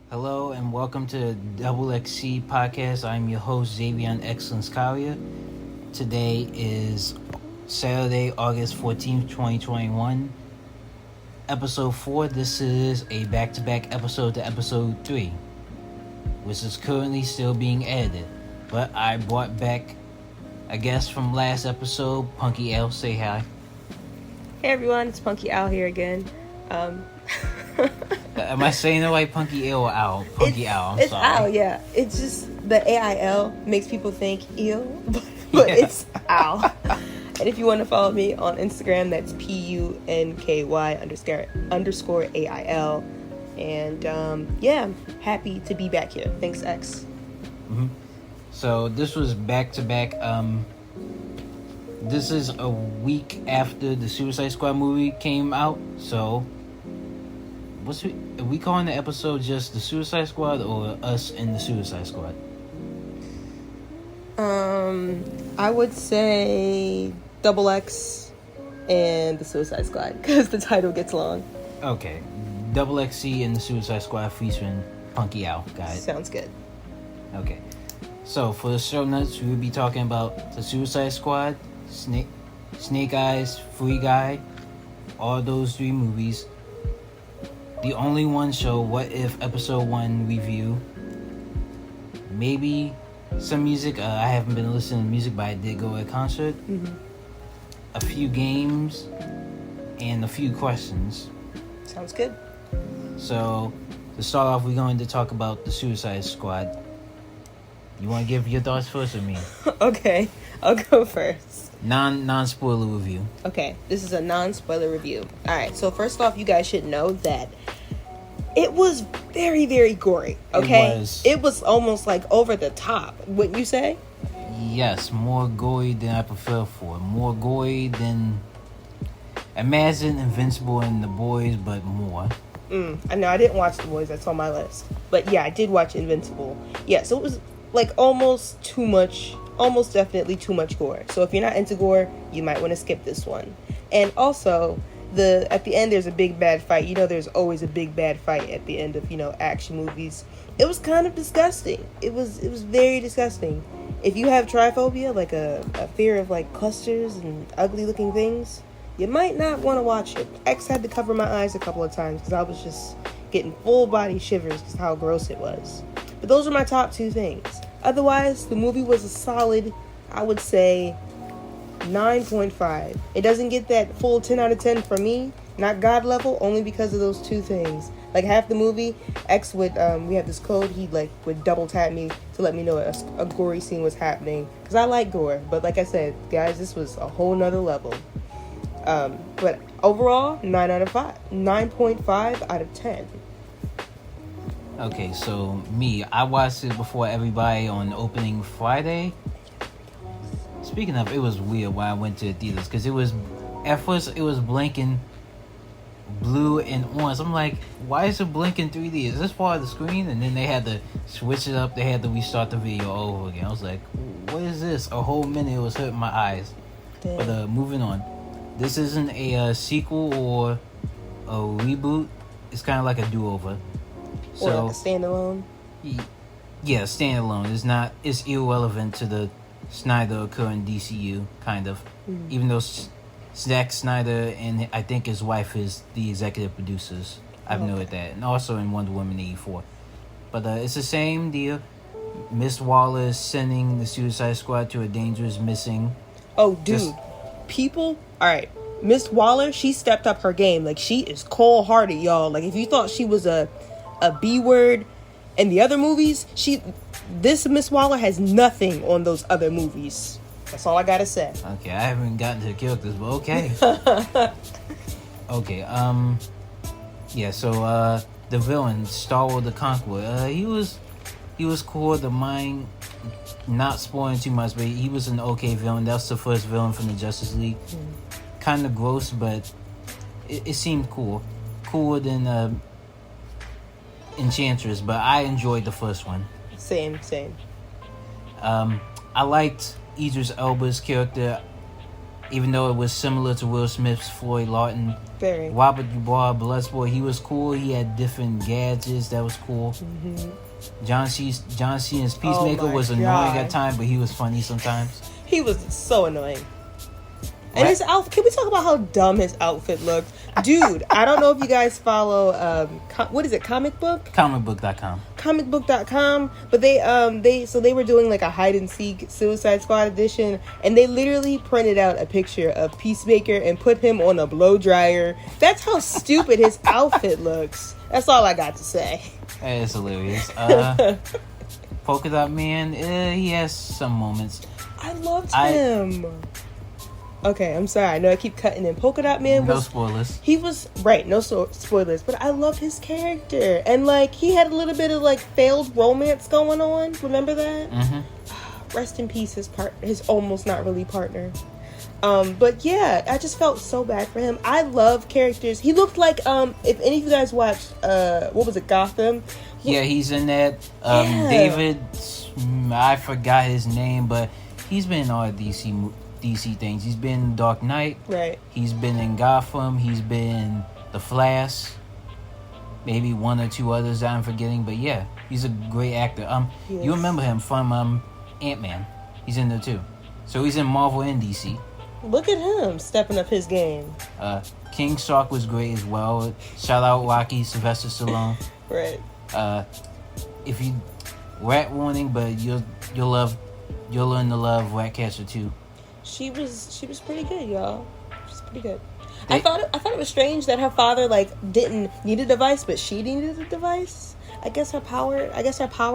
Hello and welcome to the XXC podcast. I'm your host, Xavier Excellence Collier. Today is Saturday, August 14th, 2021. Episode 4. This is a back-to-back episode to episode 3, which is currently still being edited. But I brought back a guest from last episode, Punky Ail. Say hi. Hey everyone, it's Punky Ail here again. Am I saying it right? Punky Ail or Owl? Punky Owl, I'm it's sorry. Owl, yeah. It's just the AIL makes people think eel, but it's Owl. And if you want to follow me on Instagram, that's PUNKY _AIL. And I'm happy to be back here. Thanks, X. Mm-hmm. So this was back to back. This is a week after the Suicide Squad movie came out. So, are we calling the episode just the Suicide Squad or us in the Suicide Squad? I would say XX and the Suicide Squad because the title gets long. Okay, XXC and the Suicide Squad featuring Punky Owl. Got it. Sounds good. Okay, so for the show notes, we will be talking about the Suicide Squad, Snake Eyes, Free Guy, all those 3 movies. The Only One Show, What If Episode 1 review. Maybe some music. I haven't been listening to music, but I did go to a concert. Mm-hmm. A few games and a few questions. Sounds good. So, to start off, we're going to talk about the Suicide Squad. You want to give your thoughts first or me? Okay, I'll go first. Non-spoiler review. Okay, this is a non-spoiler review. Alright, so first off, you guys should know that it was very, very gory, okay? It was almost like over the top, wouldn't you say? Yes, more gory than I prefer for. More gory than... Imagine Invincible and The Boys, but more. I know, I didn't watch The Boys, that's on my list. But yeah, I did watch Invincible. Yeah, so it was like almost too much... Almost definitely too much gore. So if you're not into gore, you might want to skip this one. And also, at the end there's a big bad fight. You know, there's always a big bad fight at the end of, action movies. It was kind of disgusting. It was very disgusting. If you have tryphobia, like a fear of like clusters and ugly looking things, you might not want to watch it. X had to cover my eyes a couple of times because I was just getting full body shivers because how gross it was. But those are my top 2 things. Otherwise, the movie was a solid, I would say, 9.5. It doesn't get that full 10 out of 10 for me, not God level, only because of those 2 things. Like half the movie, X would, we had this code, he would double tap me to let me know a gory scene was happening. Because I like gore, but like I said, guys, this was a whole nother level. But overall, 9 out of 5. 9.5 out of 10. Okay, so me, I watched it before everybody on opening Friday. Speaking of, it was weird when I went to the theaters because at first it was blinking blue and orange. I'm like, why is it blinking 3D? Is this part of the screen? And then they had to switch it up. They had to restart the video over again. I was like, what is this? A whole minute it was hurting my eyes. Damn. But moving on. This isn't a sequel or a reboot. It's kind of like a do-over. Or like a standalone? Yeah, standalone. It's irrelevant to the Snyder current DCU, kind of. Mm. Even though Zack Snyder and I think his wife is the executive producers. I've noted that. And also in Wonder Woman 84. But it's the same deal. Miss Waller is sending the Suicide Squad to a dangerous missing. Oh, dude. People... Alright. Miss Waller, she stepped up her game. Like, she is cold-hearted, y'all. Like, if you thought she was a B word in the other movies, this Miss Waller has nothing on those other movies. That's all I gotta say. Okay, I haven't gotten to the characters, but okay. Okay, yeah, so the villain, Star-Lord the Conqueror, he was cool. The mind, not spoiling too much, but he was an okay villain. That's the first villain from the Justice League. Kind of gross, but it seemed cool. Cooler than Enchantress, but I enjoyed the first one. Same. I liked Idris Elba's character. Even though it was similar to Will Smith's Floyd Lawton. Very. Robert Dubois, Bloodsport, he was cool. He had different gadgets. That was cool. John Cena's Peacemaker was annoying at times, but he was funny sometimes. He was so annoying. And his outfit, can we talk about how dumb his outfit looked? Dude, I don't know if you guys follow, what is it, Comic Book? Comicbook.com. Comicbook.com. But they were doing like a hide and seek Suicide Squad edition, and they literally printed out a picture of Peacemaker and put him on a blow dryer. That's how stupid his outfit looks. That's all I got to say. It's hilarious. Polka Dot Man, he has some moments. I loved him. Okay, I'm sorry. I know I keep cutting in. Polka Dot Man was... No spoilers. He was... Right, no spoilers. But I love his character. And, like, he had a little bit of, like, failed romance going on. Remember that? Mm-hmm. Rest in peace, his almost not really partner. But, yeah, I just felt so bad for him. I love characters. He looked like, if any of you guys watched, what was it, Gotham? Yeah, he's in that. David... I forgot his name, but he's been in all DC things. He's been in Dark Knight. Right. He's been in Gotham. He's been The Flash. Maybe one or two others that I'm forgetting. But yeah, he's a great actor. Yes. You remember him from Ant-Man. He's in there too. So he's in Marvel and DC. Look at him stepping up his game. King Shark was great as well. Shout out Rocky, Sylvester Stallone. Right. If you rat warning, but you'll learn to love Ratcatcher too. She was pretty good, y'all. She's pretty good. I thought it was strange that her father didn't need a device, but she needed a device. I guess her power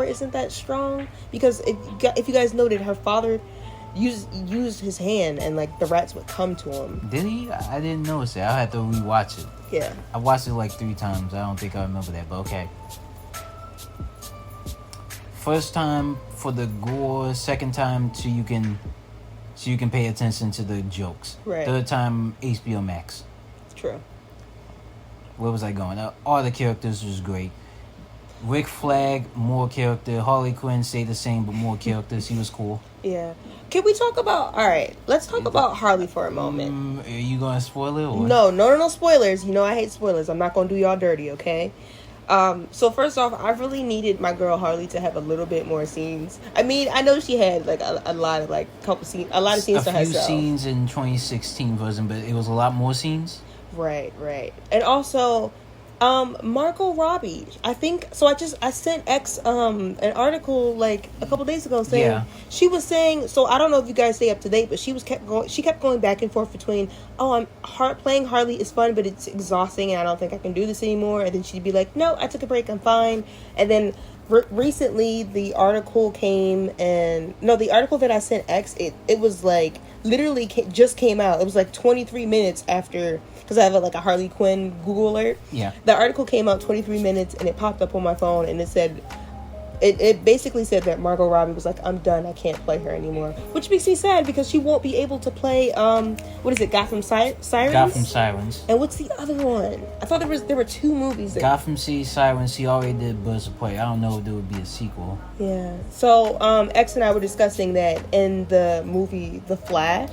isn't that strong, because if you guys noted, her father used his hand and the rats would come to him. Did he? I didn't notice that. I had to rewatch it. Yeah. I watched it 3 times. I don't think I remember that, but okay. First time for the gore, second time so you can pay attention to the jokes. Right. Third time, HBO Max. True. Where was I going? All the characters was great. Rick Flag, more character. Harley Quinn stayed the same, but more characters. He was cool. Yeah. Can we talk about... All right, let's talk about Harley for a moment. Are you going to spoil it? Or? No spoilers. You know I hate spoilers. I'm not going to do y'all dirty, okay? So first off, I really needed my girl Harley to have a little bit more scenes. I mean, I know she had a lot of scenes to herself. A few scenes in 2016 version, but it was a lot more scenes. Right. And also, Margot Robbie. I think so. I sent X an article a couple days ago saying she was saying. So I don't know if you guys stay up to date, but she kept going back and forth between playing Harley is fun, but it's exhausting, and I don't think I can do this anymore. And then she'd be like, no, I took a break, I'm fine. And then recently the article the article that I sent X, it was literally just came out. It was 23 minutes after, because I have a Harley Quinn Google alert. Yeah. The article came out 23 minutes and it popped up on my phone, and it said, it basically said that Margot Robbie was I'm done, I can't play her anymore. Which makes me sad, because she won't be able to play, what is it, Gotham Sirens? Gotham Sirens. And what's the other one? I thought there were 2 movies. Gotham City Sirens, she already did Birds of Prey. I don't know if there would be a sequel. Yeah. So, X and I were discussing that in the movie The Flash.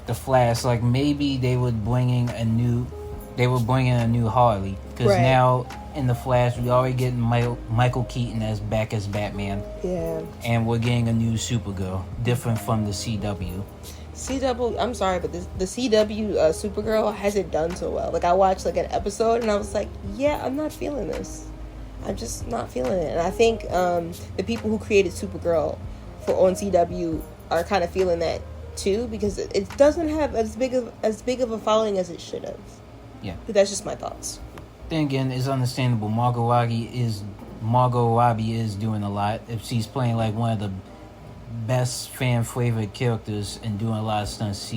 The Flash, maybe they would bring in a new Harley, because now in The Flash we already getting Michael Keaton back as Batman. Yeah. And we're getting a new Supergirl, different from the CW. I'm sorry, but the CW Supergirl hasn't done so well. I watched an episode and I was yeah, I'm not feeling this. I'm just not feeling it. And I think the people who created Supergirl on CW are kind of feeling that too, because it doesn't have as big of a following as it should have. Yeah. But that's just my thoughts. Then again, it's understandable. Margot Robbie is doing a lot. If she's playing one of the best fan favorite characters and doing a lot of stunts,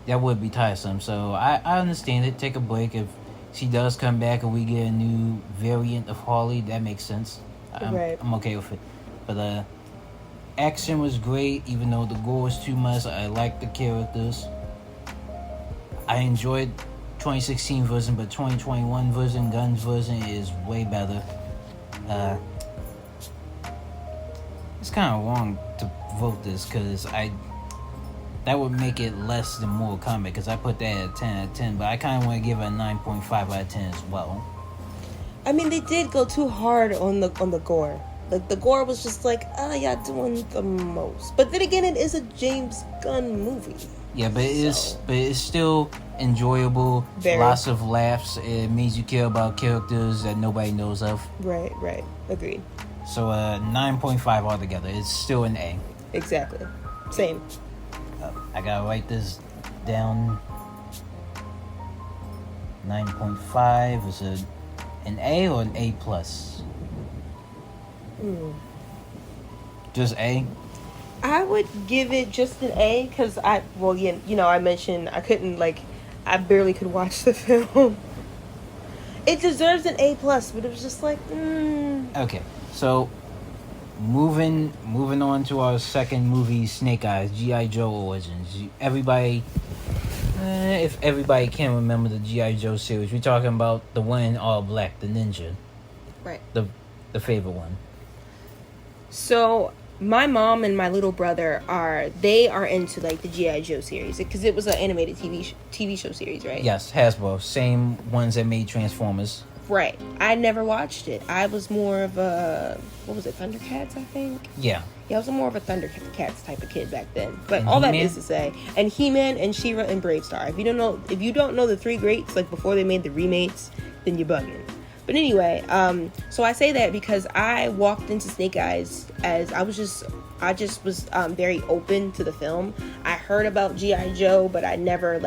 that would be tiresome. So I understand it. Take a break. If she does come back and we get a new variant of Harley, that makes sense. I'm okay with it. But action was great, even though the gore was too much. I liked the characters. I enjoyed 2016 version, but 2021 version, Gunn's version, is way better. It's kind of wrong to vote this, because that would make it less than Mortal Kombat because I put that at 10 out of 10, but I kind of want to give it a 9.5 out of 10 as well. I mean, they did go too hard on the gore. Like, the gore was just like, y'all doing the most. But then again, it is a James Gunn movie. Yeah, but it's still enjoyable. Very. Lots of laughs. It makes you care about characters that nobody knows of. Right. Agreed. So 9.5 altogether. It's still an A. Exactly. Same. I gotta write this down. 9.5 is an A or an A plus? Just A? I would give it just an A because I mentioned I barely could watch the film. It deserves an A plus, but it was just like, Okay, so moving on to our second movie, Snake Eyes, G.I. Joe Origins. Everybody, if everybody can remember the G.I. Joe series, we're talking about the one in all black, the ninja. Right. The favorite one. So my mom and my little brother are into like the G.I. Joe series because it was an animated TV show series, right? Yes, Hasbro, same ones that made Transformers. Right. I never watched it. I was more of a, what was it, Thundercats, I think? Yeah. Yeah, I was more of a Thundercats type of kid back then. But And all that He-Man? is to say, and He-Man and She-Ra and Bravestar. If you don't know the three greats, like before they made the remakes, then you're bugging. But anyway, so I say that because I walked into Snake Eyes as I just was very open to the film. I heard about G.I. Joe, but I never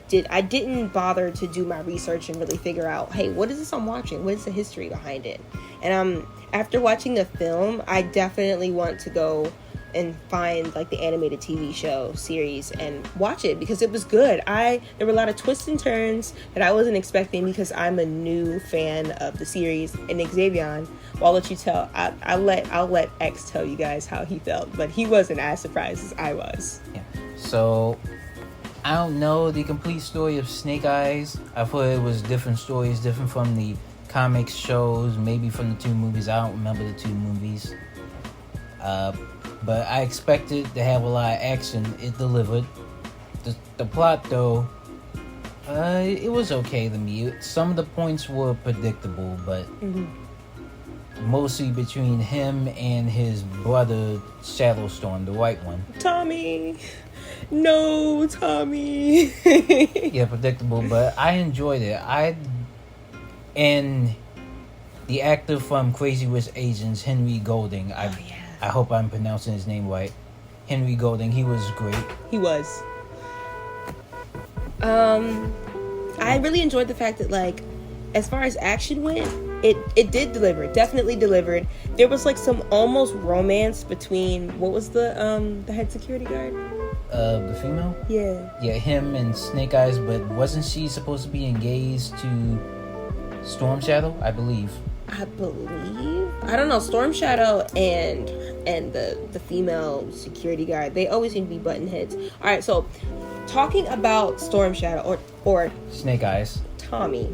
didn't bother to do my research and really figure out, hey, what is this I'm watching? What is the history behind it? And after watching the film, I definitely want to go and find like the animated TV show series and watch it because it was good. There were a lot of twists and turns that I wasn't expecting because I'm a new fan of the series. And Xavier, well, I'll let you tell. I'll let X tell you guys how he felt, but he wasn't as surprised as I was. Yeah. So I don't know the complete story of Snake Eyes. I thought it was different stories, different from the comics shows, maybe from the two movies. I don't remember the two movies. But I expected to have a lot of action. It delivered. The plot, though, it was okay to me. Some of the points were predictable, but mostly between him and his brother, Shadowstorm, the white one. Tommy! No, Tommy! Yeah, predictable, but I enjoyed it. And the actor from Crazy Rich Asians, Henry Golding, I hope I'm pronouncing his name right. Henry Golding, he was great. He was. I really enjoyed the fact that, like, as far as action went, it did deliver. It definitely delivered. There was like some almost romance between what was the head security guard? The female? Yeah. Yeah, him and Snake Eyes, but wasn't she supposed to be engaged to Storm Shadow? I believe. I don't know. Storm Shadow and the female security guard, they always seem to be button heads. All right, so talking about Storm Shadow or Snake Eyes, Tommy,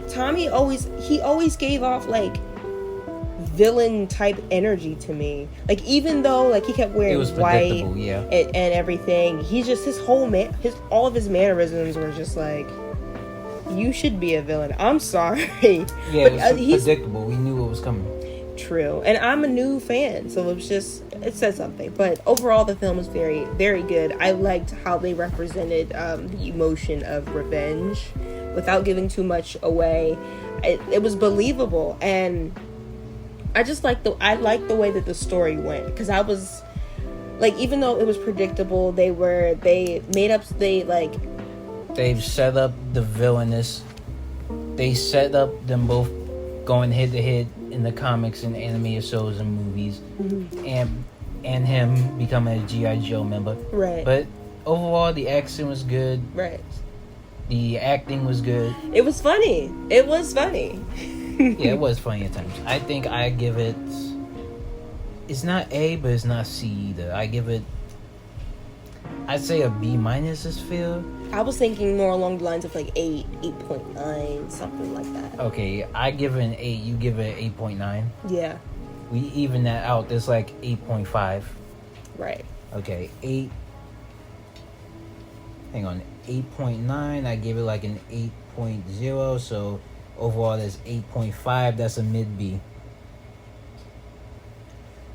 Tommy always gave off like villain type energy to me. Like, even though like he kept wearing white, yeah, and everything, he just all of his mannerisms were just like, you should be a villain. I'm sorry. Yeah, but, it was predictable. We knew what was coming. True. And I'm a new fan, so it said something. But overall, the film was very, very good. I liked how they represented the emotion of revenge without giving too much away. It was believable, and I just liked the way that the story went, because I was like, even though it was predictable, They've set up the villainous. They set up them both going head to head in the comics and animated shows and movies, and him becoming a G.I. Joe member. Right. But overall, the action was good. Right. The acting was good. It was funny. Yeah, it was funny at times. I think I give it. It's not A, but it's not C either. I'd say a B minus is fair. I was thinking more along the lines of like 8.9, something like that. Okay, I give it an 8. You give it an 8.9. Yeah. We even that out. There's like 8.5. Right. Okay, 8. hang on, 8.9. I gave it like an 8.0. So overall, that's 8.5. That's a mid B.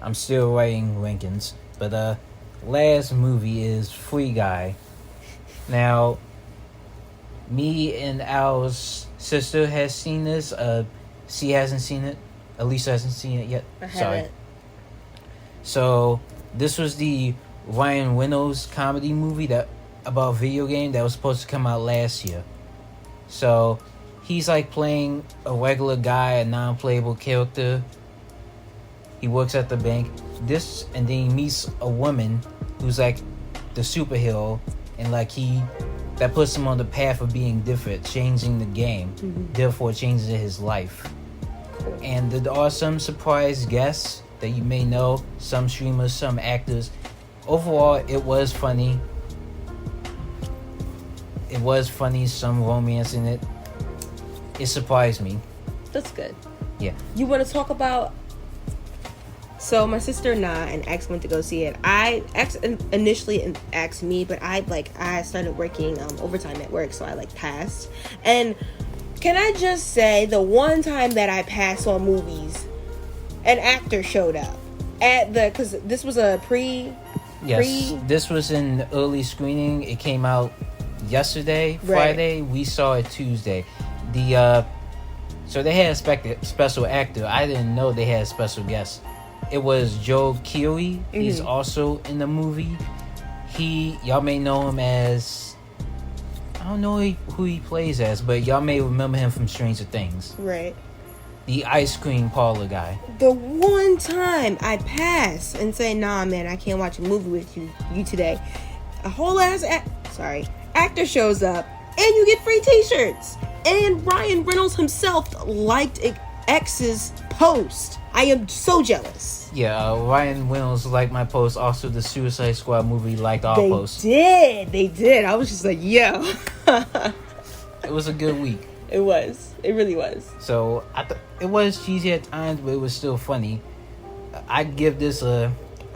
I'm still writing rankings, but last movie is Free Guy. Now, me and our sister has seen this. She hasn't seen it. Elisa hasn't seen it yet. I haven't. So this was the Ryan Reynolds comedy movie that about video game that was supposed to come out last year. So he's like playing a regular guy, a non-playable character. He works at the bank. And then he meets a woman who's like the superhero, and like that puts him on the path of being different, changing the game, therefore changing his life. And there are some surprise guests that you may know, some streamers, some actors. Overall, it was funny. Some romance in it. It surprised me. That's good. Yeah. You want to talk about... So my sister and X went to go see it. X initially asked me, but I started working overtime at work, so I passed. And can I just say, the one time that I passed on movies, an actor showed up because this was a this was in early screening. It came out yesterday, Friday. We saw it Tuesday. So they had a special actor. I didn't know they had special guests. It was Joe Keery. He's also in the movie. Y'all may know him as, I don't know who he plays as, but y'all may remember him from Stranger Things. Right. The ice cream parlor guy. The one time I pass and say, nah, man, I can't watch a movie with you today. A whole ass actor shows up, and you get free t-shirts. And Ryan Reynolds himself liked X's post. I am so jealous. Yeah, Ryan Reynolds liked my post. Also, the Suicide Squad movie liked our post. They did. I was just like, yo. It was a good week. It was. It really was. So, it was cheesy at times, but it was still funny. I'd give this I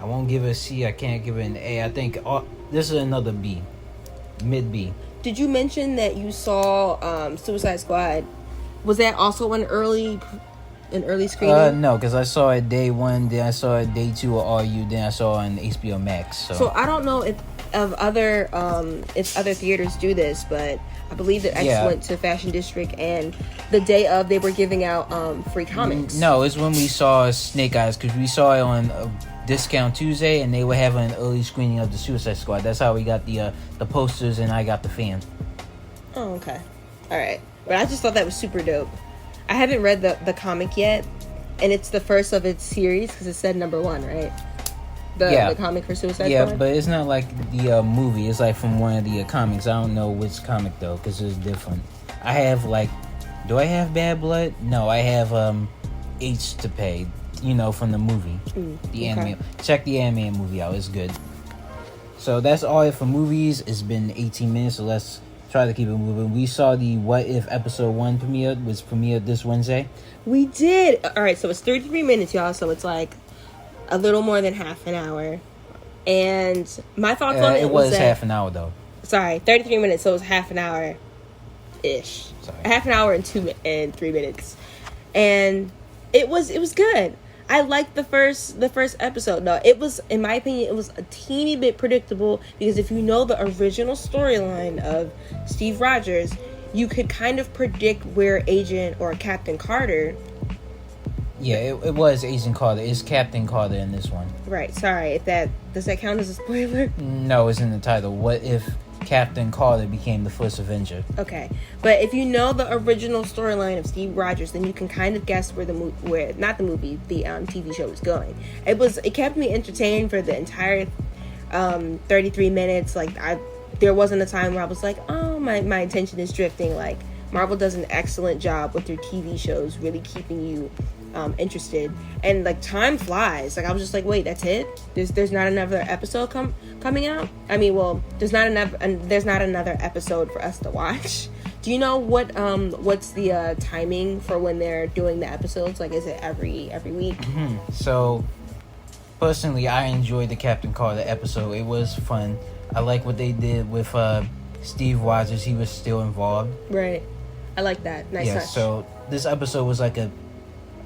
won't give it a C. I can't give it an A. I think this is another B. Mid B. Did you mention that you saw Suicide Squad? Was that also an early screening? No, because I saw it day 1, then I saw it day 2 at RU, then I saw it on HBO Max. So I don't know if other theaters do this, but I believe that X went to Fashion District, and the day of, they were giving out free comics. No, it's when we saw Snake Eyes, because we saw it on Discount Tuesday, and they were having an early screening of the Suicide Squad. That's how we got the posters, and I got the fan. Oh, okay. All right. But I just thought that was super dope. I haven't read the comic yet, and it's the first of its series because it said number 1, right? The comic for Suicide Squad? Yeah, but it's not like the movie. It's like from one of the comics. I don't know which comic, though, because it's different. I have, do I have Bad Blood? No, I have H to Pay, from the movie. The anime. Check the anime movie out. It's good. So that's all it for movies. It's been 18 minutes, so let's try to keep it moving. We saw the What If episode 1 was premiered this Wednesday. We did. All right, so it's 33 minutes, y'all. So it's like a little more than half an hour. And my thoughts on it was half an hour, though. Sorry, 33 minutes, so it was half an hour ish. Sorry. Half an hour and 3 minutes. And it was good. I liked the first episode. No, it was, in my opinion, it was a teeny bit predictable, because if you know the original storyline of Steve Rogers, you could kind of predict where Agent or Captain Carter... Yeah, it was Agent Carter. It's Captain Carter in this one. Right, sorry. Does that count as a spoiler? No, it's in the title. What if Captain Carter became the first Avenger? Okay, but if you know the original storyline of Steve Rogers, then you can kind of guess where the TV show is going. It kept me entertained for the entire 33 minutes. There wasn't a time where I was like, oh, my attention is drifting. Like, Marvel does an excellent job with their TV shows, really keeping you interested. And time flies. I was just like, wait, that's it? There's not another episode coming out? I mean, well, there's not another episode for us to watch. Do you know what's the timing for when they're doing the episodes? Is it every week? Mm-hmm. So personally, I enjoyed the Captain Carter episode. It was fun. I like what they did with Steve Rogers, he was still involved. Right. I like that. Nice touch. So this episode was like a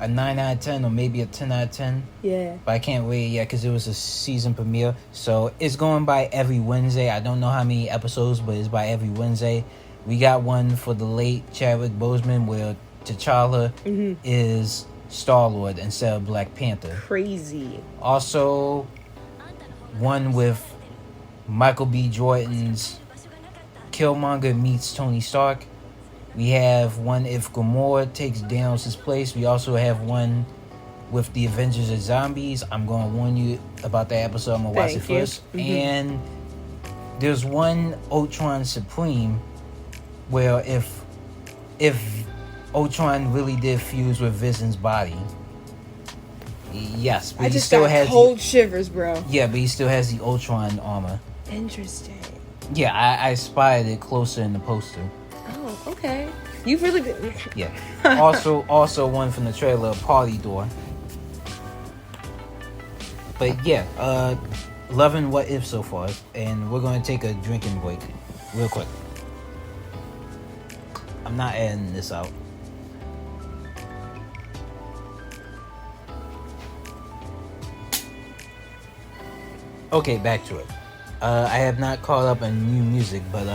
9 out of 10 or maybe a 10 out of 10. Yeah. But I can't wait yet because it was a season premiere. So it's going by every Wednesday. I don't know how many episodes, but it's by every Wednesday. We got one for the late Chadwick Boseman where T'Challa is Star-Lord instead of Black Panther. Crazy. Also, one with Michael B. Jordan's Killmonger meets Tony Stark. We have one if Gamora takes Thanos' place. We also have one with the Avengers of Zombies. I'm going to warn you about that episode. I'm going to watch it first. And there's one Ultron Supreme where if Ultron really did fuse with Vision's body. Yes, but I just got cold shivers, bro. Yeah, but he still has the Ultron armor. Interesting. Yeah, I spotted it closer in the poster. Oh, okay. You've really been... Yeah. Also one from the trailer, Party Door. But yeah, loving What If so far. And we're going to take a drinking break real quick. I'm not adding this out. Okay, back to it. I have not caught up on new music, but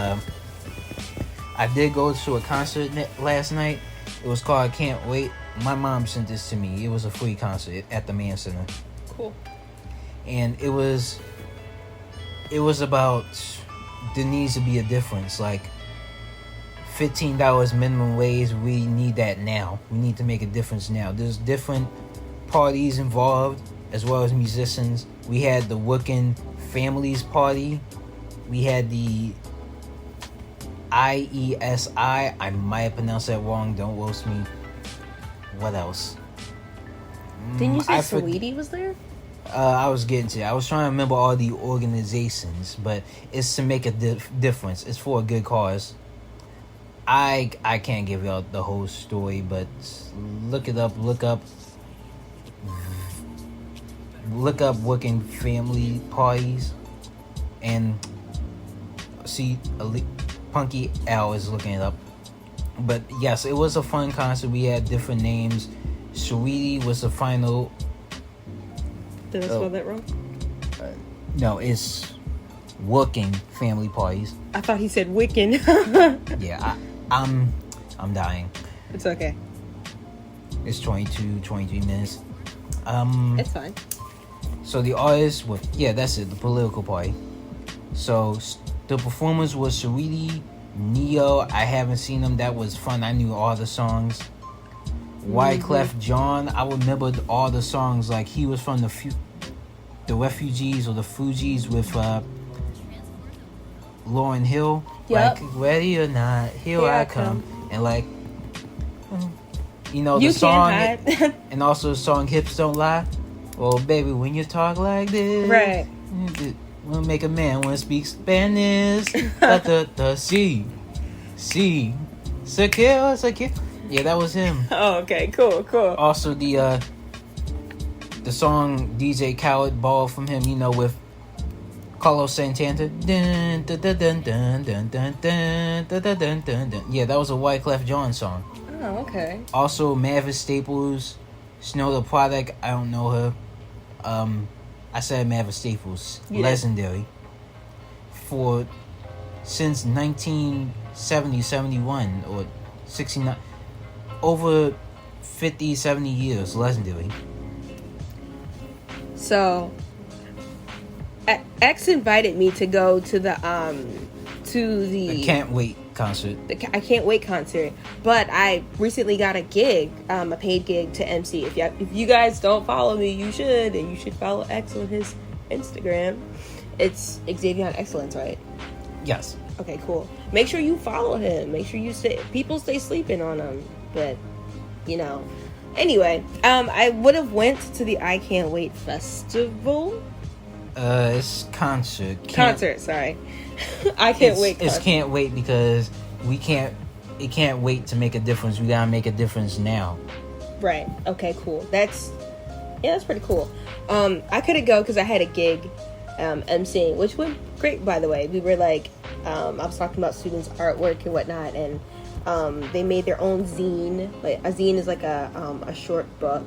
I did go to a concert last night. It was called Can't Wait. My mom sent this to me. It was a free concert at the Mann Center. Cool. And it was about there needs to be a difference. Like $15 minimum wage, we need that now. We need to make a difference now. There's different parties involved as well as musicians. We had the Working Families Party. We had the IESI. I might have pronounced that wrong. Don't roast me. What else? Didn't you say Saweetie was there? I was getting to it. I was trying to remember all the organizations, but it's to make a difference. It's for a good cause. I can't give y'all the whole story, but look it up. Look up Working Family Parties and see Punky Ail is looking it up. But yes, it was a fun concert. We had different names. Saweetie was the final. Did I spell that wrong? No, it's Working Family Parties. I thought he said Wiccan. Yeah, I'm dying. It's okay. It's 23 minutes. It's fine. So the artists were, that's it, the political party. So the performers was Saweetie, Neo. I haven't seen them. That was fun. I knew all the songs. Wyclef Jean. I remembered all the songs. Like he was from the Refugees or the Fugees with Lauryn Hill. Yep. Like ready or not, here I come. And like, the you song, can't and also the song "Hips Don't Lie." Well, baby, when you talk like this, right? We'll make a man want to speak Spanish. See, secure. Yeah, that was him. Oh, okay, cool. Also, the song DJ Khaled borrowed from him, with Carlos Santana. Dun, dun, dun, dun, dun, dun, dun, dun, dun, dun, dun, dun. Yeah, that was a Wyclef Jean song. Oh, okay. Also, Mavis Staples, Snow the Product. I don't know her. I said Mavis Staples. Yeah. Legendary. Since 1970, 71, or 69. Over 50, 70 years. Legendary. So, X invited me to go to the I Can't Wait concert. I Can't Wait concert, but I recently got a gig, a paid gig to MC. If you guys don't follow me, you should, and you should follow X on his Instagram. It's Xavier Excellence, right? Yes. Okay, cool. Make sure you follow him. Make sure people stay sleeping on him, but anyway, I would have went to the I Can't Wait festival. It's concert. Sorry. I can't wait. It's Can't Wait because it can't wait to make a difference. We gotta make a difference now. Right. Okay, cool. That's pretty cool. I couldn't go because I had a gig, emceeing, which went great, by the way. We were like I was talking about students' artwork and whatnot, and they made their own zine. Like a zine is like a short book,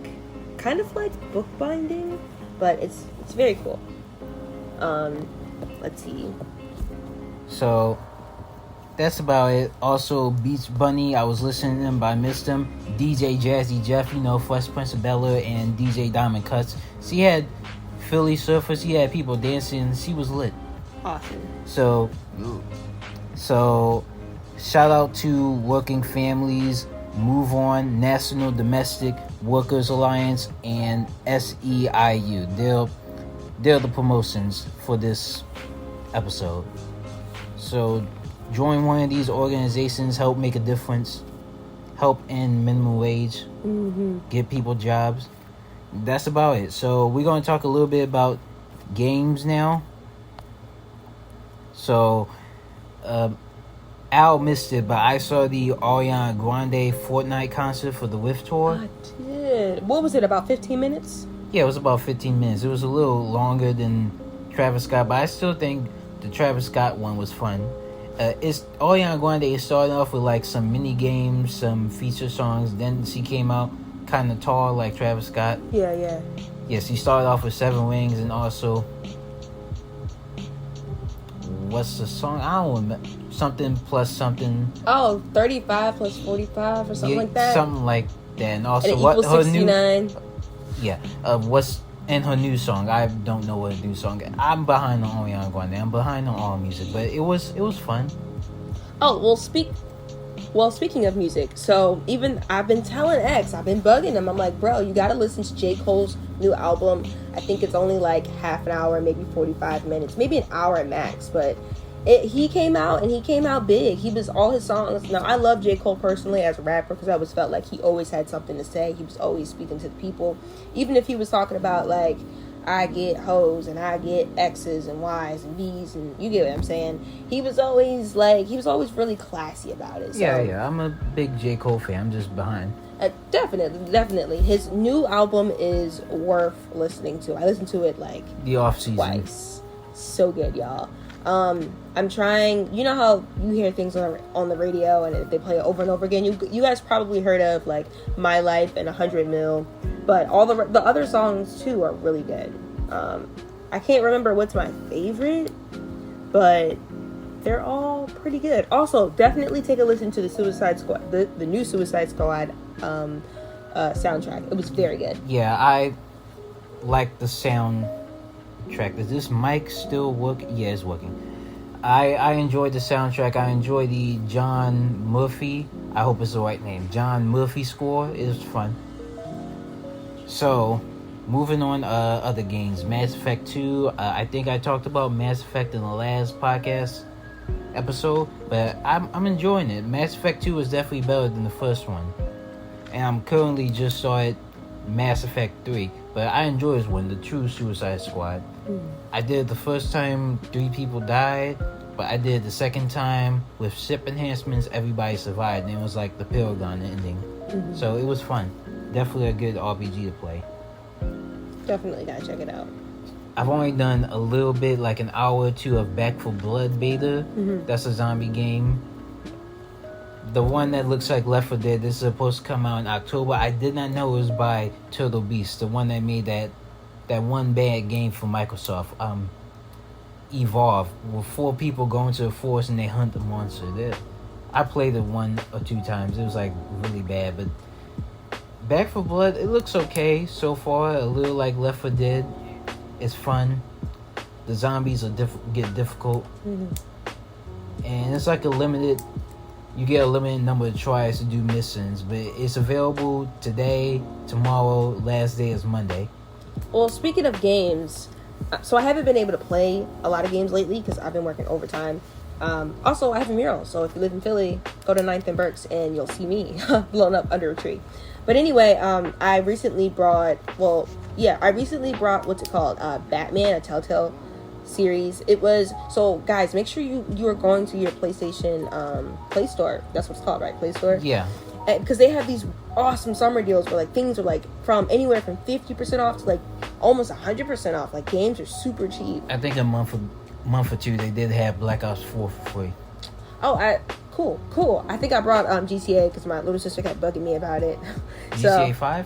kind of like bookbinding, but it's very cool. Let's see. So that's about it. Also, Beach Bunny, I was listening to them, but I missed them. DJ Jazzy Jeff, Fresh Prince of Bel-Air, and DJ Diamond Cuts. She had Philly Surfers. She had people dancing. She was lit. Awesome. So shout out to Working Families, Move On, National Domestic Workers Alliance, and SEIU. They're the promotions for this episode. So join one of these organizations, help make a difference, help end minimum wage, give people jobs. That's about it. So we're going to talk a little bit about games now. So Al missed it, but I saw the Ariana Grande Fortnite concert for the WIF tour. I did. What was it, about 15 minutes? Yeah, it was about 15 minutes. It was a little longer than Travis Scott, but I still think the Travis Scott one was fun. It's Ariana Grande is starting off with like some mini games, some feature songs. Then she came out kind of tall like Travis Scott. Yeah. Yes, she started off with 7 Rings, and also what's the song? I don't remember. Something plus something. Oh, 35 plus 45 or something like that. Something like that. And also and it what her 69. What's in her new song? I don't know what new song. I'm behind on Ariana Grande. I'm behind on all music, but it was fun. Oh, well, speaking of music, so even I've been telling X, I've been bugging him. I'm like, bro, you got to listen to J. Cole's new album. I think it's only like half an hour, maybe 45 minutes, maybe an hour at max, but he came out big. He was all his songs. Now, I love J. Cole personally as a rapper because I always felt like he always had something to say. He was always speaking to the people. Even if he was talking about, like, I get hoes and I get X's and Y's and B's, and you get what I'm saying. He was always really classy about it. So, yeah. I'm a big J. Cole fan. I'm just behind. Definitely. His new album is worth listening to. I listened to it like the off season twice. So good, y'all. I'm trying. You know how you hear things on the radio and they play it over and over again. You guys probably heard of like My Life and 100 Mil, but all the other songs too are really good. I can't remember what's my favorite, but they're all pretty good. Also, definitely take a listen to the Suicide Squad, the new Suicide Squad soundtrack. It was very good. Yeah, I like the soundtrack. Does this mic still work? Yeah, it's working. I enjoyed the soundtrack. I enjoyed the John Murphy. I hope it's the right name. John Murphy score. It was fun. So, moving on, other games. Mass Effect 2. I think I talked about Mass Effect in the last podcast episode, but I'm enjoying it. Mass Effect 2 is definitely better than the first one. And I'm currently just started Mass Effect 3. But I enjoy this one, the true Suicide Squad. I did it the first time 3 people died, but I did it the second time with ship enhancements, everybody survived, and it was like the Paragon ending. So it was fun. Definitely a good RPG to play. Definitely gotta check it out. I've only done a little bit, like an hour or two of Back 4 Blood beta. That's a zombie game. The one that looks like Left 4 Dead, this is supposed to come out in October. I did not know it was by Turtle Beast, the one that made that one bad game for Microsoft, Evolve, where 4 people go into a forest and they hunt the monster. I played it 1 or 2 times. It was like really bad, but Back 4 Blood, it looks okay so far. A little like Left 4 Dead. It's fun. The zombies get difficult, and it's like you get a limited number of tries to do missions, but it's available today, tomorrow, last day is Monday. Well, speaking of games, so I haven't been able to play a lot of games lately because I've been working overtime. Also, I have a mural, so if you live in Philly, go to 9th and Berks and you'll see me blown up under a tree. But anyway, I recently brought what's it called? Batman, a Telltale series. It was, so guys, make sure you are going to your PlayStation Play Store. That's what it's called, right? Play Store. Yeah. Because they have these awesome summer deals where like things are like from anywhere from 50% off to like almost 100% off. Like games are super cheap. I think a month month or two, they did have Black Ops 4 for free. Oh, cool. I think I brought GTA because my little sister kept bugging me about it. GTA 5?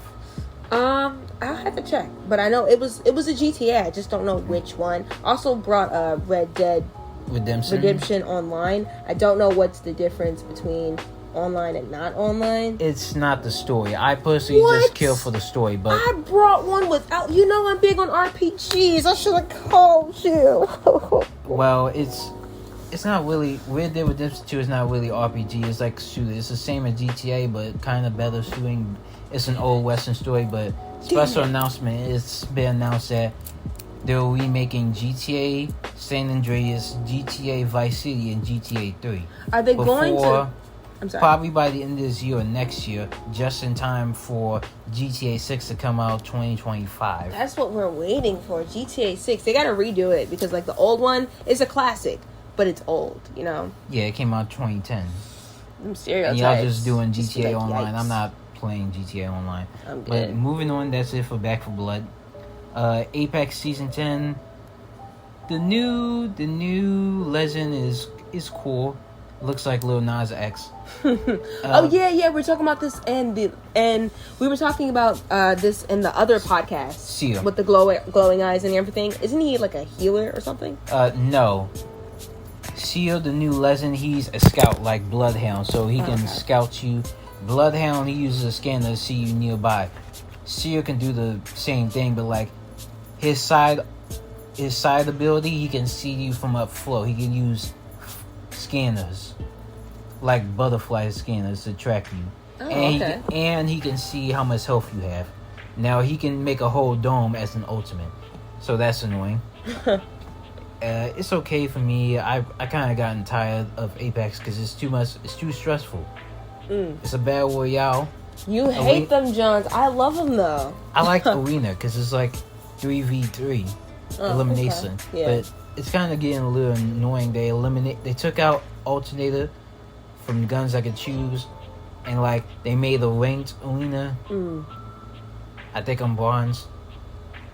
I'll have to check, but I know it was a GTA. I just don't know which one. Also brought Red Dead Redemption Online. I don't know what's the difference between online and not online. It's not the story. I personally just kill for the story, but I brought one without. You know, I'm big on RPGs. I should have called you. Well, it's not really. Red Dead Redemption 2 is not really RPG. It's like shooter. It's the same as GTA, but kind of better shooting. It's an old Western story, but special announcement. It's been announced that they're remaking GTA San Andreas, GTA Vice City, and GTA 3. Are they going to? I'm sorry. Probably by the end of this year or next year, just in time for GTA 6 to come out 2025. That's what we're waiting for. GTA 6. They gotta redo it because like the old one is a classic, but it's old. You know. Yeah, it came out 2010. I'm stereotypes. And y'all just doing GTA like, Online. yikes. I'm not playing GTA Online. I'm good. But moving on, that's it for Back 4 Blood. Apex Season 10. The new legend is cool. Looks like Lil Nas X. Oh yeah, we're talking about this and we were talking about this in the other podcast. Sia. With the glowing eyes and everything. Isn't he like a healer or something? No. Sia, the new legend, he's a scout like Bloodhound, so he can scout you. Bloodhound, he uses a scanner to see you nearby. Sia can do the same thing, but like his side ability, he can see you from up floor. He can use scanners, like butterfly scanners, to track you. And he can see how much health you have. Now he can make a whole dome as an ultimate, so that's annoying. It's okay for me. I kind of gotten tired of Apex because it's too much. It's too stressful. It's a battle royale. You hate them, Johns. I love them though. I like Arena because it's like 3v3 elimination, okay. Yeah. but it's kind of getting a little annoying. They took out alternator from guns I could choose, and like they made a ranked arena. I think I'm bronze,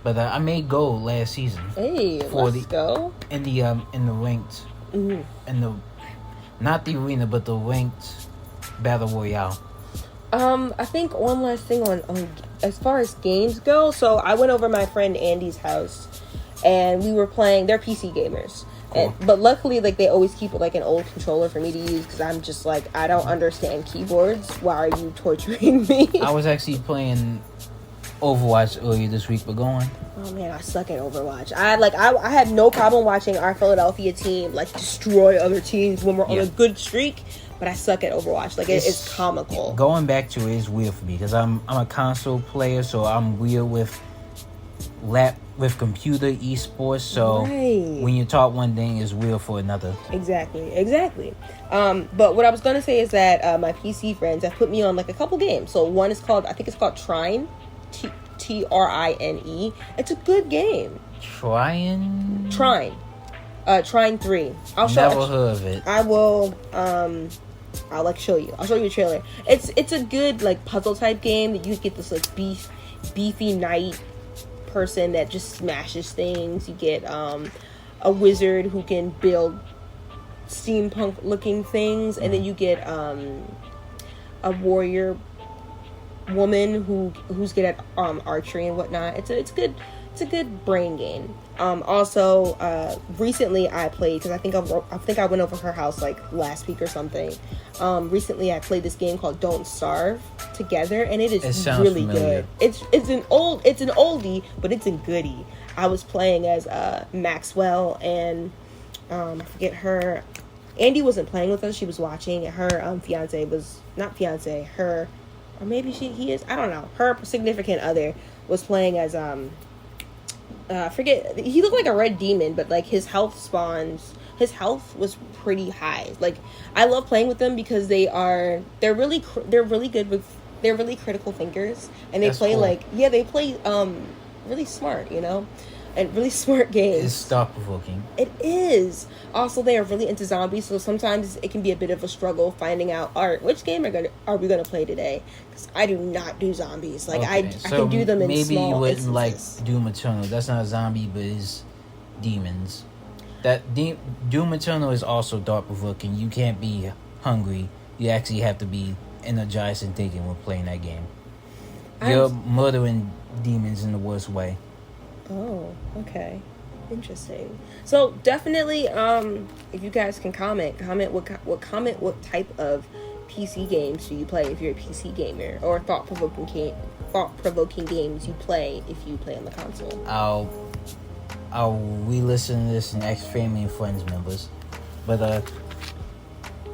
but I made gold last season. Hey, let's go in the ranked, in the not the arena but the ranked battle royale. I think one last thing on as far as games go. So I went over my friend Andy's house, and we were playing. They're PC gamers, cool. But luckily, like they always keep like an old controller for me to use because I'm just like I don't understand keyboards. Why are you torturing me? I was actually playing Overwatch earlier this week, but go on. Oh man, I suck at Overwatch. I had no problem watching our Philadelphia team like destroy other teams when we're on a good streak. But I suck at Overwatch. Like it's comical. Going back to it is weird for me because I'm a console player, so I'm weird with computer esports. So when you talk one thing, it's weird for another. Exactly. But what I was gonna say is that my PC friends have put me on like a couple games. So one is called Trine, Trine. It's a good game. Trine. Trine 3. Never heard of it. I will. I'll show you. I'll show you a trailer. It's a good like puzzle type game that you get this like beefy knight person that just smashes things. You get a wizard who can build steampunk looking things, and then you get a warrior woman who's good at archery and whatnot. It's a good brain game. Also, recently I played because I think I went over her house like last week or something. Recently I played this game called Don't Starve together, and it is really familiar. good. It's an oldie, but it's a goodie. I was playing as Maxwell and I forget her. Andy wasn't playing with us; she was watching. Her fiance was not fiance. Her, or maybe he is. I don't know. Her significant other was playing as forget, he looked like a red demon, but like his health was pretty high. Like I love playing with them because they're really critical thinkers, and they play cool. They play really smart, and really smart games. It's thought-provoking. It is. Also, they are really into zombies, so sometimes it can be a bit of a struggle finding out, all right, which game are we gonna play today? Because I do not do zombies. Like I can do them in small maybe you wouldn't instances. like Doom Eternal. That's not a zombie, but it's demons. Doom Eternal is also thought provoking. You can't be hungry. You actually have to be energized and thinking when playing that game. You're murdering demons in the worst way. Oh, okay. Interesting. So definitely, if you guys can comment what type of PC games do you play if you're a PC gamer, or thought provoking games you play if you play on the console. I'll re-listen to this and ask family and friends members, but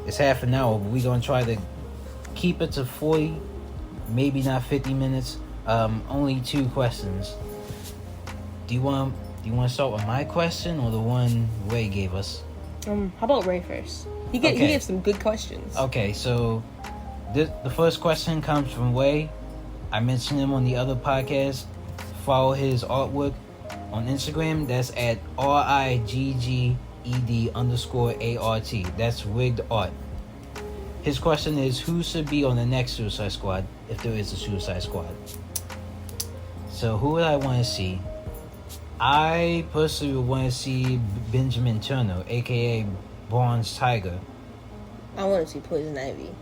it's half an hour. But we're gonna try to keep it to 40, maybe not 50 minutes. Only 2 questions. Do you want to start with my question or the one Ray gave us? How about Ray first? He gave some good questions. Okay, so the first question comes from Ray. I mentioned him on the other podcast. Follow his artwork on Instagram. That's at RIGGED_ART. That's rigged art. His question is, who should be on the next Suicide Squad if there is a Suicide Squad? So who would I want to see? I personally would want to see Benjamin Turner, aka Bronze Tiger. I want to see Poison Ivy.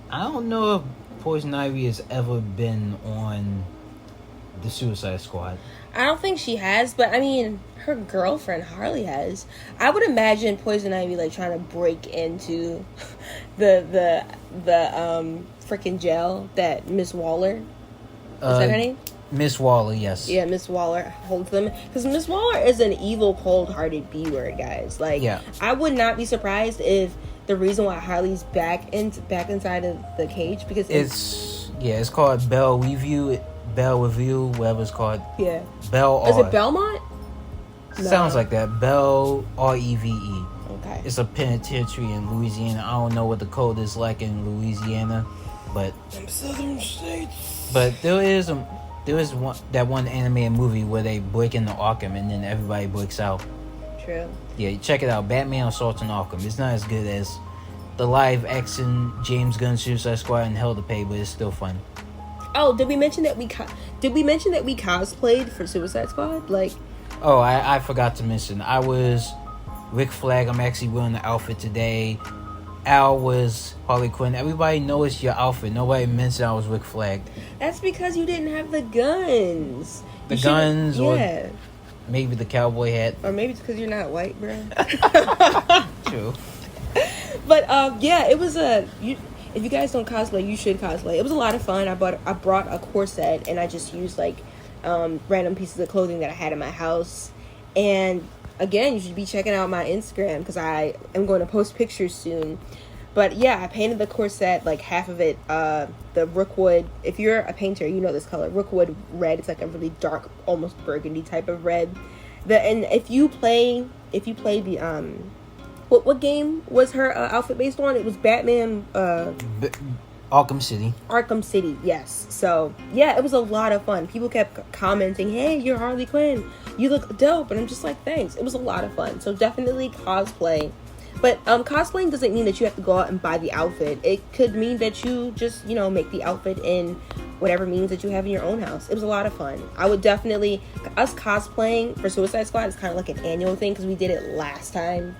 I don't know if Poison Ivy has ever been on the Suicide Squad. I don't think she has, but I mean, her girlfriend Harley has. I would imagine Poison Ivy like trying to break into the freaking jail that Miss Waller. Is that her name? Miss Waller, yes. Yeah, Miss Waller holds them. Because Miss Waller is an evil, cold-hearted B-word, guys. Like, yeah. I would not be surprised if the reason why Harley's back inside of the cage, because it's called Belle Revue, whatever it's called. Yeah. Belle. Is it Belmont? No. Sounds like that. Belle Reve. Okay. It's a penitentiary in Louisiana. I don't know what the code is like in Louisiana, but them southern states. But there is one animated movie where they break into Arkham and then everybody breaks out. True. Yeah, check it out. Batman Assault on Arkham. It's not as good as the live action James Gunn Suicide Squad and Hell to Pay, but it's still fun. Oh, did we mention that we cosplayed for Suicide Squad? Like, oh, I forgot to mention. I was Rick Flag. I'm actually wearing the outfit today. Al was Harley Quinn. Everybody knows your outfit. Nobody mentioned I was Rick Flag. That's because you didn't have the guns. Or maybe the cowboy hat. Or maybe it's because you're not white, bro. True. But it was if you guys don't cosplay, you should cosplay. It was a lot of fun. I brought a corset and I just used like random pieces of clothing that I had in my house. And again, you should be checking out my Instagram because I am going to post pictures soon. But yeah, I painted the corset, like half of it, the Rookwood. If you're a painter, you know this color, Rookwood red. It's like a really dark, almost burgundy type of red. And if you play the what game was her outfit based on? It was Batman. Arkham City. Arkham City, yes. So yeah, it was a lot of fun. People kept commenting, "Hey, you're Harley Quinn. You look dope," and I'm just like, "Thanks." It was a lot of fun. So definitely cosplay. But cosplaying doesn't mean that you have to go out and buy the outfit. It could mean that you just, make the outfit in whatever means that you have in your own house. It was a lot of fun. I would definitely, us cosplaying for Suicide Squad is kind of like an annual thing because we did it last time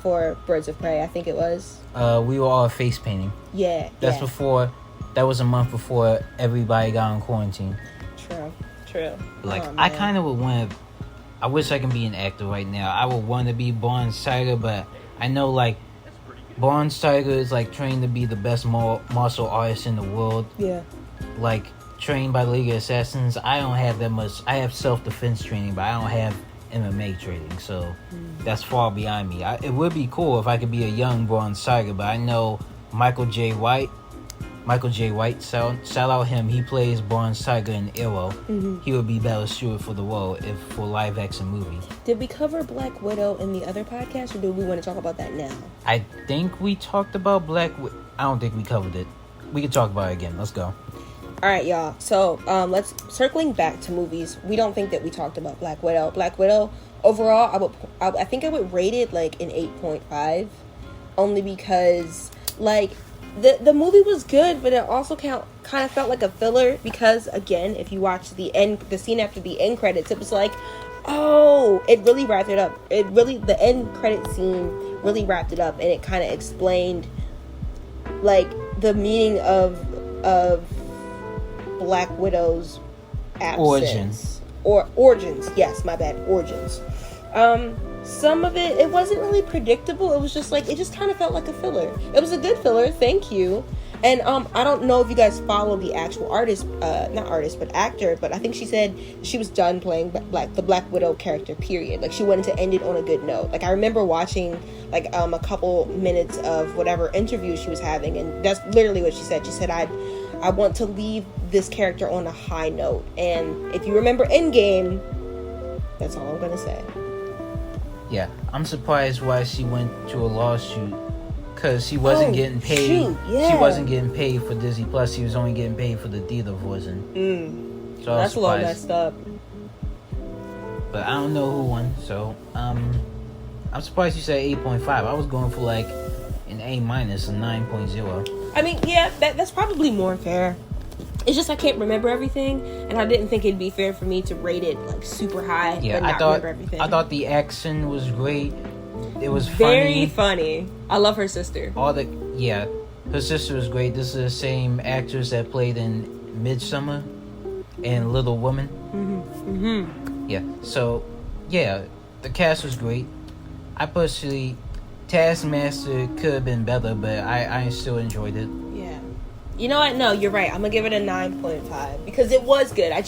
for Birds of Prey, I think it was. We were all face painting. Yeah. That was a month before everybody got on quarantine. True. Like, I kind of would want to, I wish I can be an actor right now. I would want to be Bronze Tiger, but I know, like, Bronze Tiger is, like, trained to be the best martial artist in the world. Yeah. Like, trained by the League of Assassins. I don't have that much. I have self-defense training, but I don't have MMA training, so that's far behind me. It would be cool if I could be a young Bronze Tiger, but I know Michael J. White, shout out him. He plays Bronze Tiger in Arrow. Mm-hmm. He would be better suited for the role for live action movie. Did we cover Black Widow in the other podcast, or do we want to talk about that now? I think we talked about Black Widow. I don't think we covered it. We can talk about it again. Let's go. All right, y'all. So let's circling back to movies. We don't think that we talked about Black Widow. Black Widow overall, I think I would rate it like an 8.5, only because like The movie was good, but it also kind of felt like a filler because, again, if you watch the scene after the end credits, it was like, oh, it really wrapped it up. The end credit scene really wrapped it up, and it kind of explained like the meaning of Black Widow's absence origins. Yes, my bad, origins. Some of it wasn't really predictable. It was just like, it just kind of felt like a filler. It was a good filler, thank you. And I don't know if you guys follow the actual artist, not artist, but actor, but I think she said she was done playing the Black Widow character, period. Like, she wanted to end it on a good note. Like, I remember watching like a couple minutes of whatever interview she was having, and that's literally what she said. She said, I want to leave this character on a high note. And if you remember Endgame, that's all I'm gonna say. Yeah, I'm surprised why she went to a lawsuit, because she wasn't getting paid. Shoot, yeah. She wasn't getting paid for Disney Plus. She was only getting paid for the theater version. So that's a little messed up. But I don't know who won. So I'm surprised you said 8.5. I was going for like an A-, a 9.0. I mean, yeah, that's probably more fair. It's just I can't remember everything, and I didn't think it'd be fair for me to rate it like super high. Yeah, but not remember everything. I thought the action was great. It was very funny. I love her sister. Her sister was great. This is the same actress that played in Midsommar and Little Women. Yeah. So, yeah, the cast was great. I personally, Taskmaster could have been better, but I still enjoyed it. Yeah. You know what? No, you're right. I'm gonna give it a 9.5 because it was good. I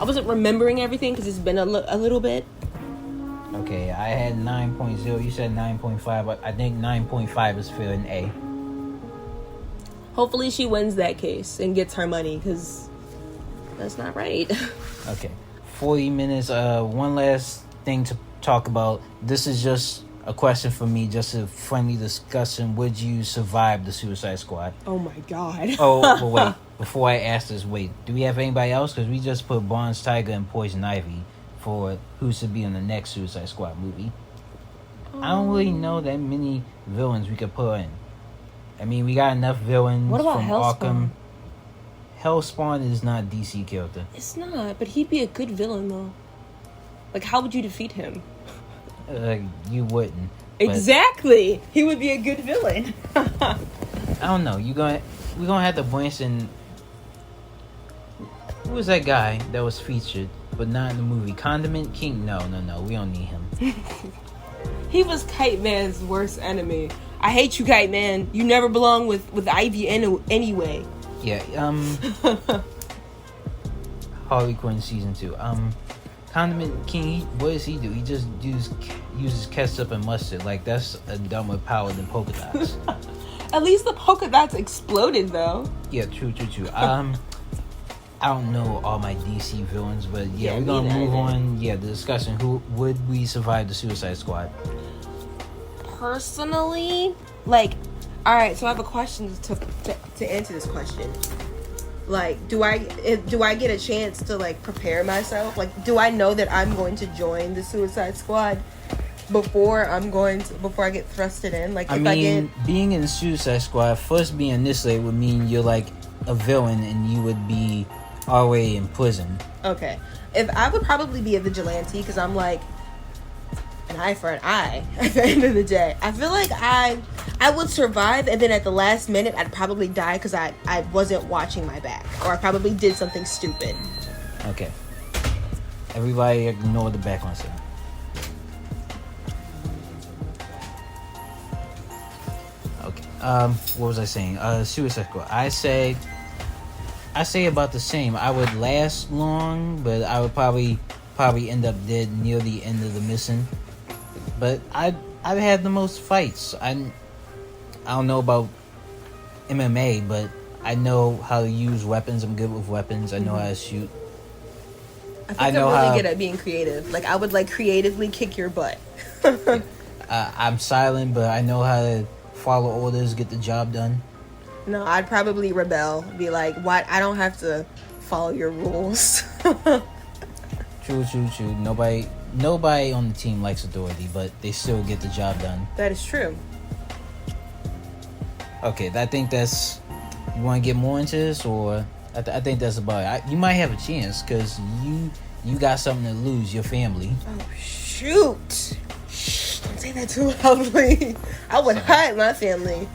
wasn't remembering everything because it's been a little bit. Okay, I had 9.0. You said 9.5. I think 9.5 is fair in A. Hopefully she wins that case and gets her money, because that's not right. Okay, 40 minutes. One last thing to talk about. This is just a question for me, just a friendly discussion. Would you survive the Suicide Squad? Oh my god. Oh, but wait. Before I ask this, wait. Do we have anybody else? Because we just put Bronze Tiger and Poison Ivy for who's to be in the next Suicide Squad movie. I don't really know that many villains we could put in. I mean, we got enough villains what about from Hellspawn? Arkham. Hellspawn is not a DC character. It's not, but he'd be a good villain though. Like, how would you defeat him? You wouldn't. Exactly. He would be a good villain. I don't know. We're gonna have to branch in. Who was that guy that was featured but not in the movie? Condiment King? No. We don't need him. He was Kite Man's worst enemy. I hate you, Kite Man. You never belong with Ivy anyway. Yeah. Harley Quinn season 2. Condiment King. What does he do? He just uses ketchup and mustard. Like, that's a dumber power than polka dots. At least the polka dots exploded, though. Yeah, true. I don't know all my DC villains, but yeah, we're gonna move on. Yeah, the discussion. Who would we survive the Suicide Squad? Personally, like, all right. So I have a question to answer this question. Like, do I get a chance to like prepare myself? Like, do I know that I'm going to join the Suicide Squad before I get thrusted in? Like, being in the Suicide Squad, first being this late would mean you're like a villain and you would be already in prison. Okay, if I would probably be a vigilante, because I'm like an eye for an eye at the end of the day. I feel like I would survive, and then at the last minute I'd probably die because I wasn't watching my back, or I probably did something stupid. Okay, everybody ignore the background sound. Okay, what was I saying? Suicide Squad. I say about the same. I would last long, but I would probably end up dead near the end of the mission. But I've had the most fights. I don't know about MMA, but I know how to use weapons. I'm good with weapons. I know how to shoot. I think I'm really good at being creative. Like, I would like creatively kick your butt. I'm silent, but I know how to follow orders, get the job done. No, I'd probably rebel. Be like, what? I don't have to follow your rules. True. Nobody on the team likes authority, but they still get the job done. That is true. Okay, I think that's. You want to get more into this, or I think that's about it. You might have a chance because you got something to lose. Your family. Oh shoot! Shh, don't say that too loudly. I would hide my family.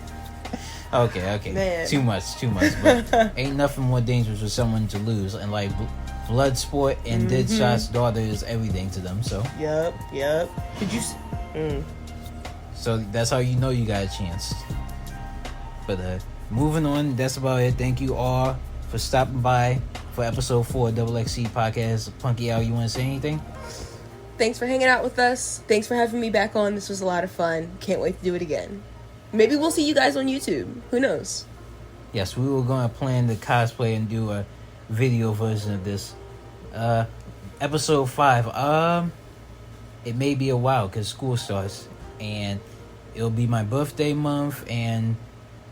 Okay. Man. Too much. But ain't nothing more dangerous for someone to lose. And like blood sport and Deadshot's daughter is everything to them. So. Yep. Did you? So that's how you know you got a chance. But moving on, that's about it. Thank you all for stopping by for episode 4 of XXC podcast. Punky Ail, you want to say anything? Thanks for hanging out with us. Thanks for having me back on. This was a lot of fun. Can't wait to do it again. Maybe we'll see you guys on YouTube. Who knows? Yes, we were going to plan the cosplay and do a video version of this. Episode 5. It may be a while because school starts. And it'll be my birthday month. And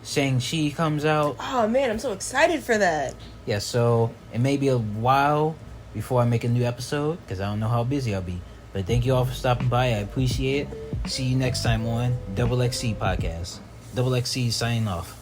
Shang-Chi comes out. Oh, man, I'm so excited for that. Yeah, so it may be a while before I make a new episode because I don't know how busy I'll be. But thank you all for stopping by. I appreciate it. See you next time on XXC podcast. XXC signing off.